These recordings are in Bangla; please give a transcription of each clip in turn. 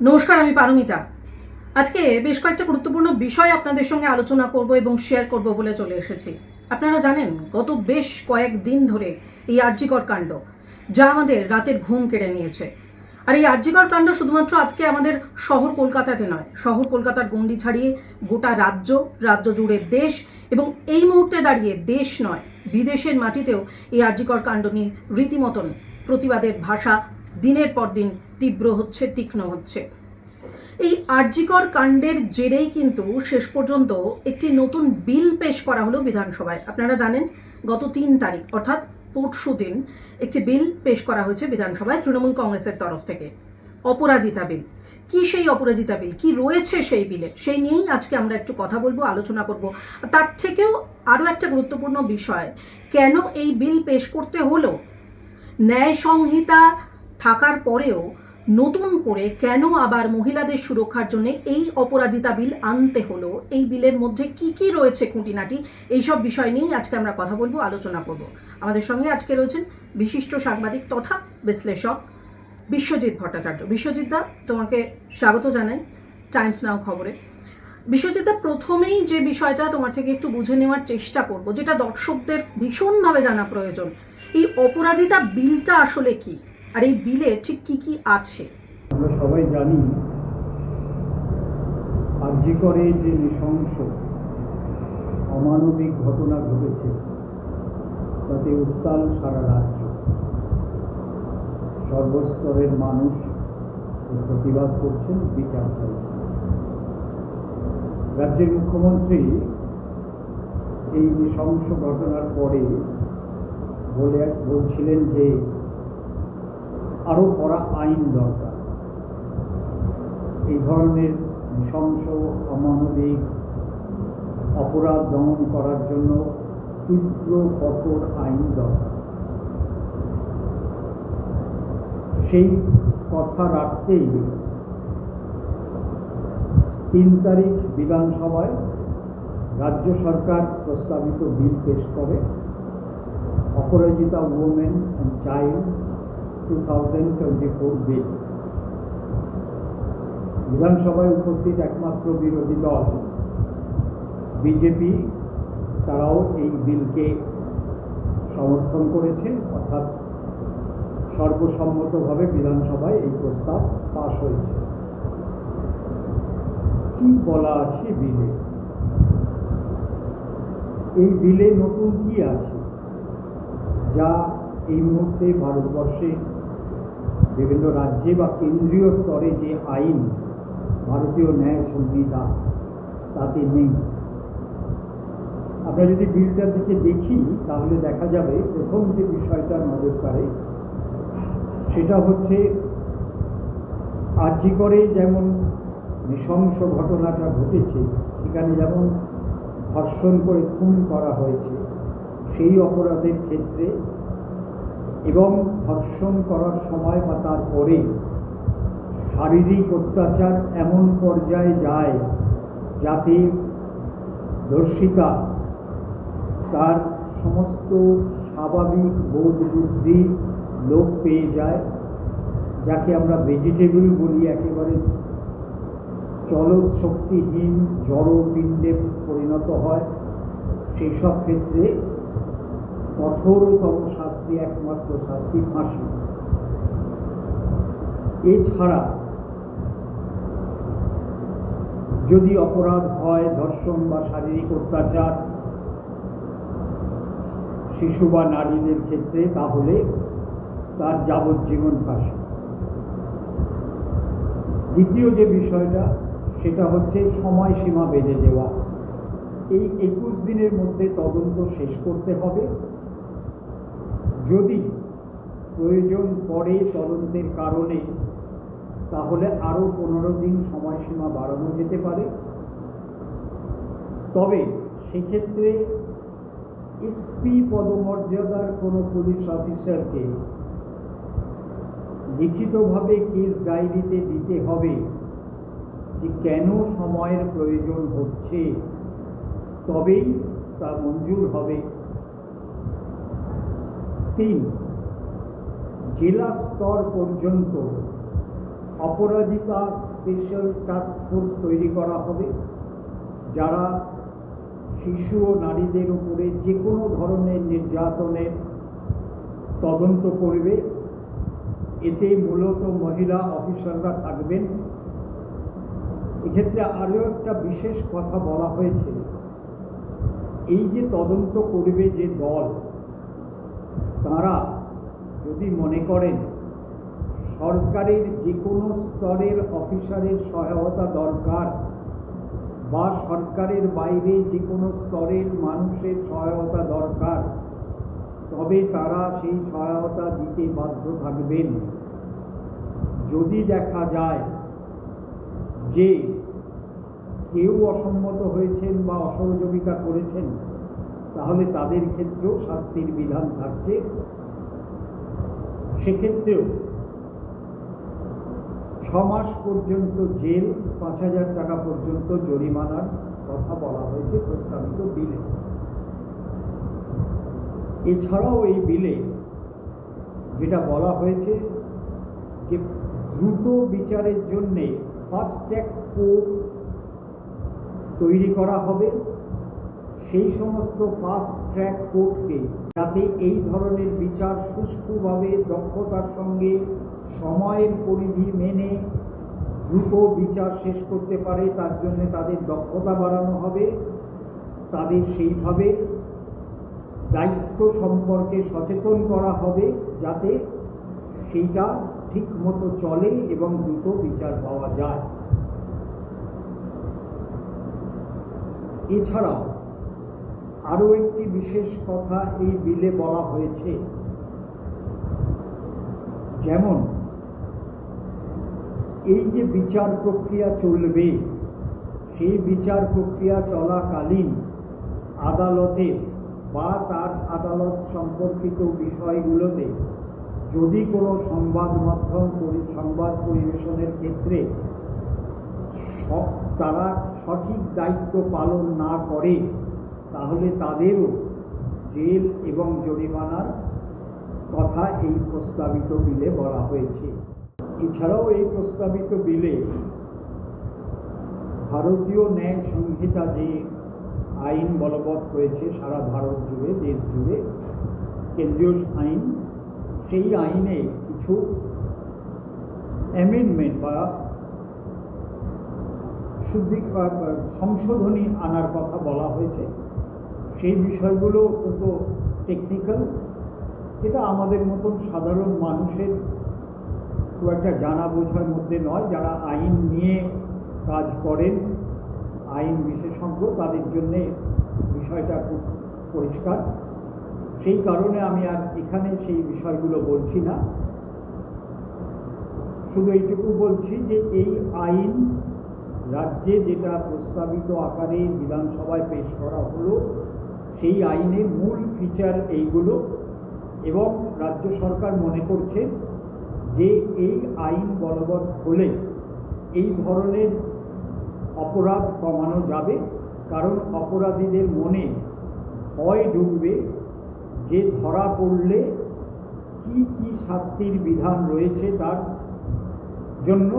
নমস্কার, আমি পারমিতা। আজকে বেশ কয়েকটা গুরুত্বপূর্ণ বিষয় আপনাদের সঙ্গে আলোচনা করব এবং শেয়ার করব বলে চলে এসেছি। আপনারা জানেন, গত বেশ কয়েকদিন ধরে এই আরজিকর কাণ্ড, যা আমাদের রাতের ঘুম কেড়ে নিয়েছে। আর এই আরজিকর কাণ্ড শুধুমাত্র আজকে আমাদের শহর কলকাতাতে নয়, শহর কলকাতার গণ্ডি ছাড়িয়ে গোটা রাজ্য জুড়ে দেশ, এবং এই মুহূর্তে দাঁড়িয়ে দেশ নয়, বিদেশের মাটিতেও এই আরজিকর কাণ্ড নিয়ে রীতিমতন প্রতিবাদের ভাষা দিনের পর দিন তীব্র হচ্ছে, তীক্ষ্ণ হচ্ছে। এই আরজিকর কাণ্ডের জেরেই কিন্তু শেষ পর্যন্ত একটি নতুন বিল পেশ করা হলো বিধানসভায়। আপনারা জানেন, গত 3 তারিখ অর্থাৎ পরশু দিন একটি বিল পেশ করা হয়েছে বিধানসভায় তৃণমূল কংগ্রেসের তরফ থেকে। অপরাজিতা বিল। কি সেই অপরাজিতা বিল, কি রয়েছে সেই বিলে, সেই নিয়েই আজকে আমরা একটু কথা বলবো, আলোচনা করব। তার থেকেও আরও একটা গুরুত্বপূর্ণ বিষয়, কেন এই বিল পেশ করতে হলো, ন্যায় সংহিতা থাকার পরেও নতুন করে কেন আবার মহিলাদের সুরক্ষার জন্য এই অপরাজিতা বিল আনতে হলো, এই বিলের মধ্যে কি কি রয়েছে খুঁটিনাটি, এইসব বিষয় নিয়েই আজকে আমরা কথা বলবো, আলোচনা করব। আমাদের সঙ্গে আজকে রয়েছেন বিশিষ্ট সাংবাদিক তথা বিশ্লেষক বিশ্বজিৎ ভট্টাচার্য। বিশ্বজিৎদা, তোমাকে স্বাগত জানাই টাইমস নাও খবরে। বিশ্বজিৎদা, প্রথমেই যে বিষয়টা তোমার থেকে একটু বুঝে নেওয়ার চেষ্টা করব, যেটা দর্শকদের ভীষণভাবে জানা প্রয়োজন, এই অপরাজিতা বিলটা আসলে কি, আর এই বিলে ঠিক কি কি আছে? আমরা সবাই জানি আরজিকরে যে নৃশংস অমানবিক ঘটনা ঘটেছে তাতে উত্তাল সারা রাজ্য। সর্বস্তরের মানুষ প্রতিবাদ করছেন, বিচার চাইছেন। রাজ্যের মুখ্যমন্ত্রী এই নৃশংস ঘটনার পরে বলছিলেন যে আরো কড়া আইন দরকার। এই ধরনের নৃশংস অমানবিক অপরাধ দমন করার জন্য তীব্র কঠোর আইন দরকার। সেই কথা রাখতেই 3 তারিখ বিধানসভায় রাজ্য সরকার প্রস্তাবিত বিল পেশ করে, অপরাজিতা উইমেন অ্যান্ড চাইল্ড 2024 বিল। বিধানসভায় উপস্থিত একমাত্র বিরোধী দল বিজেপি, তারাও এই বিলকে সমর্থন করেছে, অর্থাৎ সর্বসম্মতভাবে বিধানসভায় এই প্রস্তাব পাশ হয়েছে। কি বলা আছে বিলে? এই বিলে নতুন কি আছে যা এই মুহূর্তে ভারতবর্ষে বিভিন্ন রাজ্যে বা কেন্দ্রীয় স্তরে যে আইন, ভারতীয় ন্যায় সংহিতা, তাতে নেই? আমরা যদি বিলটার দিকে দেখি তাহলে দেখা যাবে প্রথম যে বিষয়টা নজর কাড়ে সেটা হচ্ছে আরজিকরে যেমন নৃশংস ঘটনাটা ঘটেছে, সেখানে যেমন ধর্ষণ করে খুন করা হয়েছে, সেই অপরাধের ক্ষেত্রে এবং ধর্ষণ করার সময় বা তারপরে শারীরিক অত্যাচার এমন পর্যায়ে যায় যাতে ধর্ষিতা তার সমস্ত স্বাভাবিক বোধ বুদ্ধি লোপ পেয়ে যায়, যাকে আমরা ভেজিটেবল বলি, একেবারে চলৎ শক্তিহীন জড় পিণ্ডে পরিণত হয়। সেই সব ক্ষেত্রে কঠোরতম শাস্তি, একমাত্র শাস্তি ফাঁসি। এছাড়া যদি অপরাধ হয় ধর্ষণ বা শারীরিক অত্যাচার শিশু বা নারীদের ক্ষেত্রে, তাহলে তার যাবজ্জীবন ফাঁসি। দ্বিতীয় যে বিষয়টা সেটা হচ্ছে সময়সীমা বেঁধে দেওয়া। এই 21 দিনের মধ্যে তদন্ত শেষ করতে হবে। যদি প্রয়োজন পড়ে তদন্তের কারণে, তাহলে আরো 15 দিন সময়সীমা বাড়ানো যেতে পারে। তবে সেক্ষেত্রে এসপি পদমর্যাদার কোনো পুলিশ অফিসারকে লিখিতভাবে কেস ডায়েরিতে দিতে হবে যে কেন সময়ের প্রয়োজন হচ্ছে, তবেই তা মঞ্জুর হবে। 3, জেলা স্তর পর্যন্ত অপরাজিতা স্পেশাল টাস্ক ফোর্স তৈরি করা হবে, যারা শিশু ও নারীদের উপরে যে কোনো ধরনের নির্যাতনের তদন্ত করবে। এতে মূলত মহিলা অফিসাররা থাকবেন। এক্ষেত্রে আরও একটা বিশেষ কথা বলা হয়েছে, এই যে তদন্ত করবে যে দল, তারা যদি মনে করেন সরকারের যে কোনো স্তরের অফিসারের সহায়তা দরকার বা সরকারের বাইরে যে কোনো স্তরের মানুষের সহায়তা দরকার, তবে তারা সেই সহায়তা দিতে বাধ্য থাকবেন। যদি দেখা যায় যে কেউ অসম্মত হয়েছেন বা অসহযোগিতা করেছেন, তাহলে তাদের ক্ষেত্রেও শাস্তির বিধান থাকছে। সেক্ষেত্রেও 6 মাস পর্যন্ত জেল, 5,000 টাকা পর্যন্ত জরিমানার কথা বলা হয়েছে প্রস্তাবিত বিলে। এছাড়াও এই বিলে যেটা বলা হয়েছে যে দ্রুত বিচারের জন্যে ফাস্ট ট্র্যাক কোর্ট তৈরি করা হবে। সেই সমস্ত ফাস্ট ট্র্যাক কোর্টকে যাতে এই ধরনের বিচার সুষ্ঠুভাবে দক্ষতার সঙ্গে সময়ের পরিধি মেনে দ্রুত বিচার শেষ করতে পারে, তার জন্য তাদের দক্ষতা বাড়ানো হবে। তাদের সেইভাবে দায়িত্ব সম্পর্কে সচেতন করা হবে, যাতে সেইটা ঠিক মতো চলে এবং দ্রুত বিচার পাওয়া যায়। এছাড়াও আরও একটি বিশেষ কথা এই বিলে বলা হয়েছে, যেমন এই যে বিচার প্রক্রিয়া চলবে, সেই বিচার প্রক্রিয়া চলাকালীন আদালতে বা তার আদালত সম্পর্কিত বিষয়গুলোতে যদি কোনো সংবাদ মাধ্যম সংবাদ পরিবেশনের ক্ষেত্রে তারা সঠিক দায়িত্ব পালন না করে, তাহলে তাদেরও জেল এবং জরিমানার কথা এই প্রস্তাবিত বিলে বলা হয়েছে। এছাড়াও এই প্রস্তাবিত বিলে ভারতীয় ন্যায় সংহিতা যে আইন বলবৎ হয়েছে সারা ভারত জুড়ে, দেশ জুড়ে, কেন্দ্রীয় আইন, সেই আইনে কিছু অ্যামেন্ডমেন্ট বা সংশোধনী আনার কথা বলা হয়েছে। সেই বিষয়গুলো অত্যন্ত টেকনিক্যাল, যেটা আমাদের মতন সাধারণ মানুষের খুব একটা জানা বোঝার মধ্যে নয়। যারা আইন নিয়ে কাজ করেন, আইন বিশেষজ্ঞ, তাদের জন্যে বিষয়টা খুব পরিষ্কার। সেই কারণে আমি আর এখানে সেই বিষয়গুলো বলছি না, শুধু এইটুকু বলছি যে এই আইন রাজ্যে যেটা প্রস্তাবিত আকারে বিধানসভায় পেশ করা হলো, সেই আইনের মূল ফিচার এইগুলো, এবং রাজ্য সরকার মনে করছে যে এই আইন বলবৎ হলে এই ধরনের অপরাধ কমানো যাবে। কারণ অপরাধীদের মনে ভয় ঢুকবে যে ধরা পড়লে কি কি শাস্তির বিধান রয়েছে তার জন্য।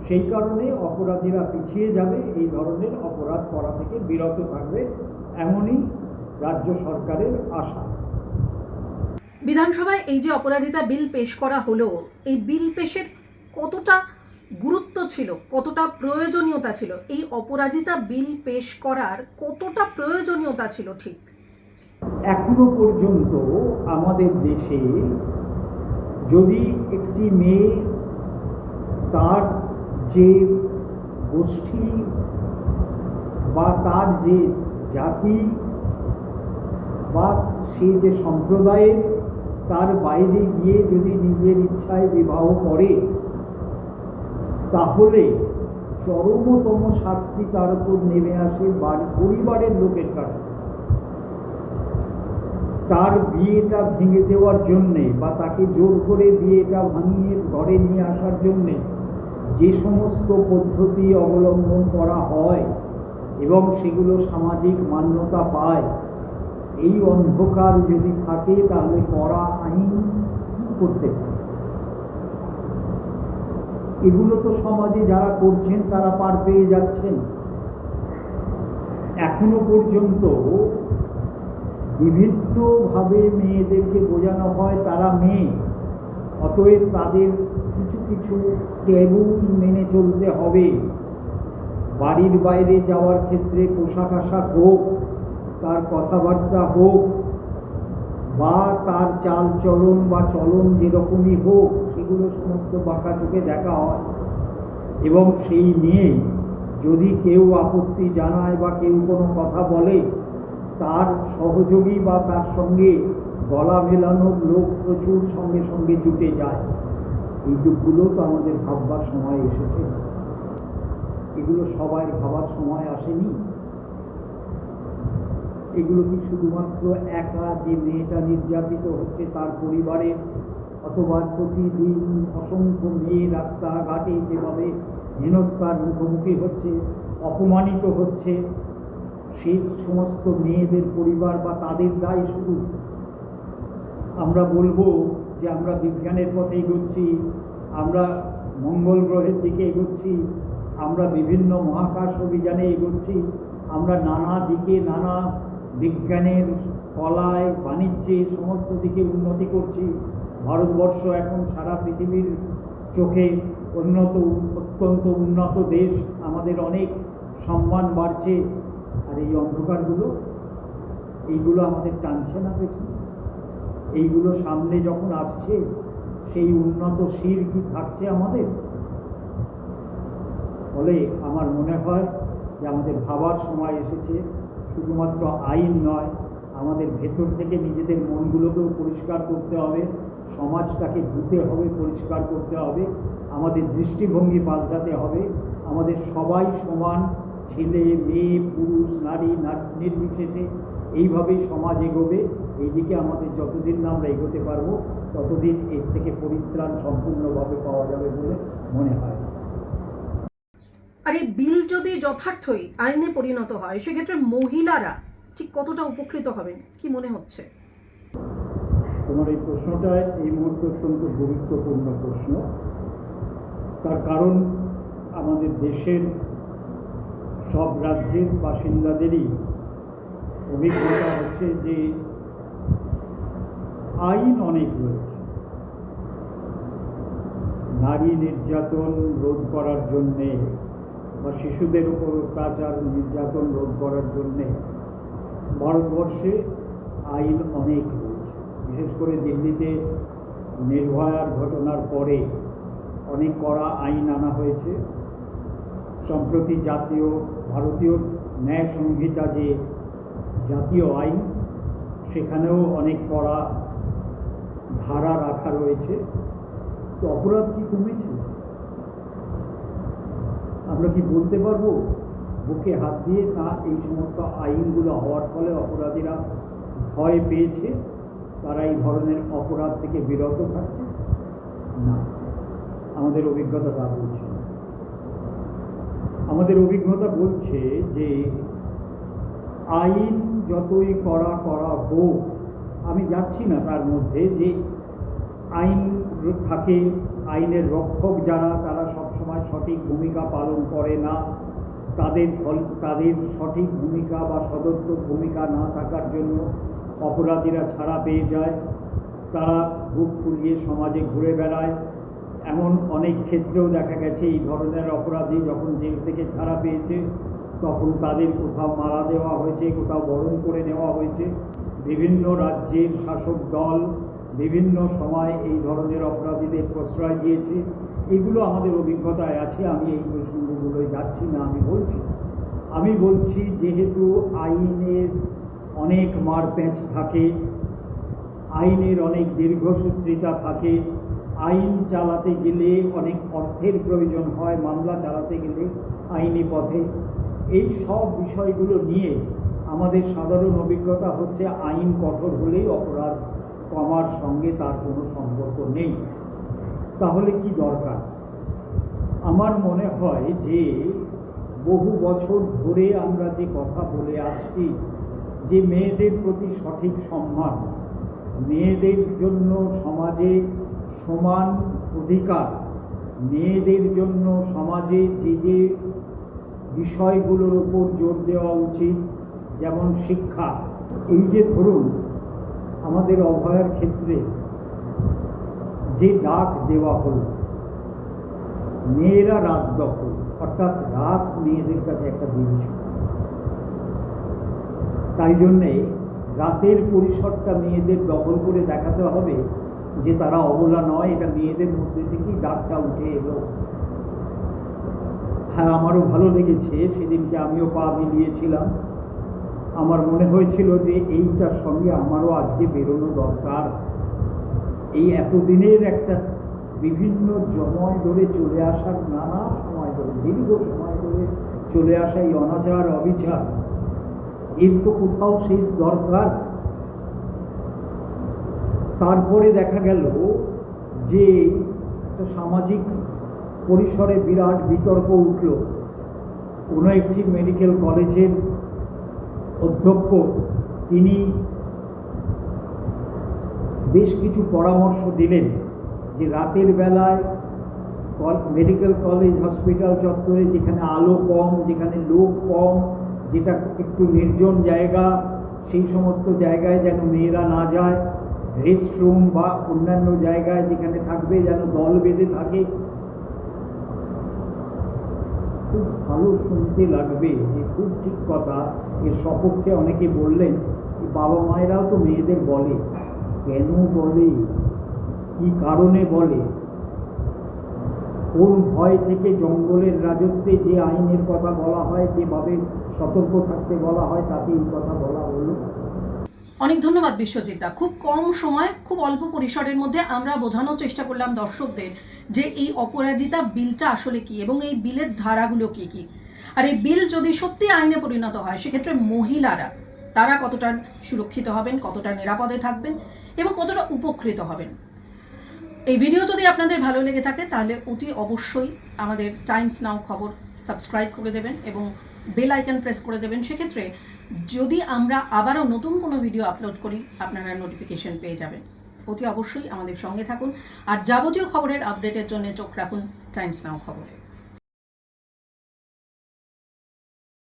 সেই কারণে অপরাধীরা পিছিয়ে যাবে, এই ধরনের অপরাধ করা থেকে বিরত থাকবে, এমনই রাজ্য সরকারের আশা। বিধানসভায় এই যে অপরাজিতা বিল পেশ করা হলো, এই বিল পেশের কতটা গুরুত্ব ছিল, কতটা প্রয়োজনীয়তা ছিল, এই অপরাজিতা বিল পেশ করার কতটা প্রয়োজনীয়তা ছিল ঠিক? এখনো পর্যন্ত আমাদের দেশে যদি একটি মেয়ে তার যে গোষ্ঠী বা তার যে জাতি বা সে যে সম্প্রদায়ের, তার বাইরে গিয়ে যদি নিজের ইচ্ছায় বিবাহ করে, তাহলে চরমতম শাস্তি তার উপর নেমে আসে পরিবারের লোকের কাছে। তার বিয়েটা ভেঙে দেওয়ার জন্যে বা তাকে জোর করে বিয়েটা ভাঙিয়ে ঘরে নিয়ে আসার জন্যে যে সমস্ত পদ্ধতি অবলম্বন করা হয় এবং সেগুলো সামাজিক মান্যতা পায়, এই অন্ধকার যদি থাকে তাহলে কড়া আইন কি করতে পারে? এগুলো তো সমাজে যারা করছেন তারা পার পেয়ে যাচ্ছেন। এখনো পর্যন্ত বিভিন্নভাবে মেয়েদেরকে বোঝানো হয় তারা মেয়ে, অতএব তাদের কিছু কিছু ট্যাবু মেনে চলতে হবে। বাড়ির বাইরে যাওয়ার ক্ষেত্রে পোশাক আশাক হোক, তার কথাবার্তা হোক, বা তার চাল চলন বা চলন যেরকমই হোক, সেগুলো সমস্ত বাঁকা চোখে দেখা হয়। এবং সেই নিয়ে যদি কেউ আপত্তি জানায় বা কেউ কোনো কথা বলে, তার সহযোগী বা তার সঙ্গে গলা মেলানোর লোক প্রচুর সঙ্গে সঙ্গে জুটে যায়। এই যুগগুলো তো আমাদের ভাববার সময় এসেছে, এগুলো সবাই ভাবার সময় আসেনি। এগুলো কি শুধুমাত্র একা যে মেয়েটা নির্যাতিত হচ্ছে তার পরিবারের, অথবা প্রতিদিন অসংখ্য মেয়ে রাস্তাঘাটে যেভাবে হেনস্থার মুখোমুখি হচ্ছে, অপমানিত হচ্ছে, সেই সমস্ত মেয়েদের পরিবার বা তাদের দায় শুধু? আমরা বলবো যে আমরা বিজ্ঞানের পথে এগোচ্ছি, আমরা মঙ্গল গ্রহের দিকে এগোচ্ছি, আমরা বিভিন্ন মহাকাশ অভিযানে এগোচ্ছি, আমরা নানা দিকে নানা বিজ্ঞানের, কলায়, বাণিজ্যে সমস্ত দিকে উন্নতি করছি। ভারতবর্ষ এখন সারা পৃথিবীর চোখে অত্যন্ত উন্নত দেশ, আমাদের অনেক সম্মান বাড়ছে। আর এই অন্ধকারগুলো, এইগুলো আমাদের টানছে না পেছনে? এইগুলো সামনে যখন আসছে, সেই উন্নত শির কি থাকছে আমাদের? ফলে আমার মনে হয় যে আমাদের ভাবার সময় এসেছে। শুধুমাত্র আইন নয়, আমাদের ভেতর থেকে নিজেদের মনগুলোকেও পরিষ্কার করতে হবে, সমাজটাকে ধুতে হবে, পরিষ্কার করতে হবে, আমাদের দৃষ্টিভঙ্গি পাল্টাতে হবে। আমাদের সবাই সমান, ছেলে মেয়ে পুরুষ নারী নির্বিশেষে এইভাবেই সমাজ এগোবে। এইদিকে আমাদের যতদিন না আমরা এগোতে পারবো, ততদিন এর থেকে পরিত্রাণ সম্পূর্ণভাবে পাওয়া যাবে বলে মনে হয়। আর এই বিল যদি যথার্থই আইনে পরিণত হয়, সেক্ষেত্রে মহিলারা ঠিক কতটা উপকৃত হবেন কি মনে হচ্ছে? তোমার এই প্রশ্নটা এই মুহূর্তে অত্যন্ত গুরুত্বপূর্ণ প্রশ্ন। তার কারণ আমাদের দেশের সব রাজ্যের বাসিন্দাদেরই অভিজ্ঞতা হচ্ছে যে আইন অনেক রয়েছে নারী নির্যাতন রোধ করার জন্যে বা শিশুদের উপর অত্যাচার নির্যাতন রোধ করার জন্যে ভারতবর্ষে আইন অনেক রয়েছে। বিশেষ করে দিল্লিতে নির্ভয়ার ঘটনার পরে অনেক কড়া আইন আনা হয়েছে। সম্প্রতি ভারতীয় ন্যায় সংহিতা যে জাতীয় আইন, সেখানেও অনেক কড়া ধারা রাখা রয়েছে। তো অপরাধ কি কমেছে? আমরা কি বলতে পারবো বুকে হাত দিয়ে না এই সমস্ত আইনগুলো হওয়ার ফলে অপরাধীরা ভয় পেয়েছে, তারা এই ধরনের অপরাধ থেকে বিরত থাকছে? না, আমাদের অভিজ্ঞতা তা বলছে। আমাদের অভিজ্ঞতা বলছে যে আইন যতই করা হোক, আমি যাচ্ছি না তার মধ্যে, যে আইন থাকে, আইনের রক্ষক যারা, তারা সবসময় সঠিক ভূমিকা পালন করে না। তাদের সঠিক ভূমিকা বা সদর্থক ভূমিকা না থাকার জন্য অপরাধীরা ছাড়া পেয়ে যায়, তারা বুক ফুলিয়ে সমাজে ঘুরে বেড়ায়। এমন অনেক ক্ষেত্রেও দেখা গেছে এই ধরনের অপরাধী যখন জেল থেকে ছাড়া পেয়েছে, তখন তাদের কোথাও মারা দেওয়া হয়েছে, কোথাও বরণ করে নেওয়া হয়েছে। বিভিন্ন রাজ্যের শাসক দল বিভিন্ন সময় এই ধরনের অপরাধীদের প্রশ্রয় দিয়েছে। এগুলো আমাদের অভিজ্ঞতায় আছে। আমি এই প্রসঙ্গগুলোয় যাচ্ছি না। আমি বলছি যেহেতু আইনের অনেক মারপ্যাঁচ থাকে, আইনের অনেক দীর্ঘসূত্রিতা থাকে, আইন চালাতে গেলে অনেক অর্থের প্রয়োজন হয়, মামলা চালাতে গেলে আইনি পথে, এই সব বিষয়গুলো নিয়ে আমাদের সাধারণ অভিজ্ঞতা হচ্ছে আইন কঠোর হলেই অপরাধ কমার সঙ্গে তার কোনো সম্পর্ক নেই। তাহলে কি দরকার? আমার মনে হয় যে বহু বছর ধরে আমরা যে কথা বলে আসছি, যে মেয়েদের প্রতি সঠিক সম্মান, মেয়েদের জন্য সমাজে সমান অধিকার, মেয়েদের জন্য সমাজে যে যে বিষয়গুলোর উপর জোর দেওয়া উচিত, যেমন শিক্ষা, এই যে ধরুন আমাদের অভয়ার ক্ষেত্রে যে ডাক দেওয়া হলো, মেয়েরা রাত দখল, অর্থাৎ রাত মেয়েদের কাছে একটা জিনিস, তাই জন্যে রাতের পরিসরটা মেয়েদের দখল করে দেখাতে হবে যে তারা অবলা নয়, এটা মেয়েদের মধ্যে থেকেই ডাকটা উঠে এলো। হ্যাঁ, আমারও ভালো লেগেছে, সেদিনকে আমিও পা মিলিয়েছিলাম। আমার মনে হয়েছিল যে এইটার সঙ্গে আমারও আজকে বেরোনো দরকার। এই এতদিনের একটা বিভিন্ন সময় ধরে চলে আসার, নানা সময় ধরে, দীর্ঘ সময় ধরে চলে আসা এই অনাচার অবিচার, এর তো কোথাও শেষ দরকার। তারপরে দেখা গেল যে একটা সামাজিক পরিসরে বিরাট বিতর্ক উঠল। কোনো একটি মেডিকেল কলেজের অধ্যক্ষ তিনি বেশ কিছু পরামর্শ দিলেন যে রাতের বেলায় মেডিকেল কলেজ হসপিটাল চত্বরে যেখানে আলো কম, যেখানে লোক কম, যেটা একটু নির্জন জায়গা, সেই সমস্ত জায়গায় যেন মেয়েরা না যায়। রেস্টরুম বা অন্যান্য জায়গায় যেখানে থাকবে যেন দল বেঁধে থাকে। খুব ভালো শুনতে লাগবে, যে খুব ঠিক কথা। এর সপক্ষে অনেকে বললেন বাবা মায়েরাও তো মেয়েদের বলে, কেন বলে, কি কারণে বলে, কোন ভয় থেকে, জঙ্গলের রাজত্বে যে আইনের কথা বলা হয়, যেভাবে সতর্ক থাকতে বলা হয়, তাতে এই কথা বলা হলো। অনেক ধন্যবাদ বিশ্বজিৎ দা। খুব কম সময়, খুব অল্প পরিসরের মধ্যে আমরা বোঝানোর চেষ্টা করলাম দর্শকদের যে এই অপরাজিতা বিলটা আসলে কি এবং এই বিলের ধারাগুলো কি কি। আর এই বিল যদি সত্যি আইনে পরিণত হয়, সেক্ষেত্রে মহিলারা তারা কতটা সুরক্ষিত হবেন, কতটা নিরাপদে থাকবেন এবং কতটা উপকৃত হবেন। এই ভিডিও যদি আপনাদের ভালো লেগে থাকে তাহলে অতি অবশ্যই আমাদের টাইমস নাও খবর সাবস্ক্রাইব করে দেবেন এবং বেল আইকন প্রেস করে দেবেন। সেক্ষেত্রে যদি আমরা আবারও নতুন কোনো ভিডিও আপলোড করি, আপনারা নোটিফিকেশন পেয়ে যাবেন। অতি অবশ্যই আমাদের সঙ্গে থাকুন আর যাবতীয় খবরের আপডেটের জন্য চোখ রাখুন টাইমস নাও খবরে।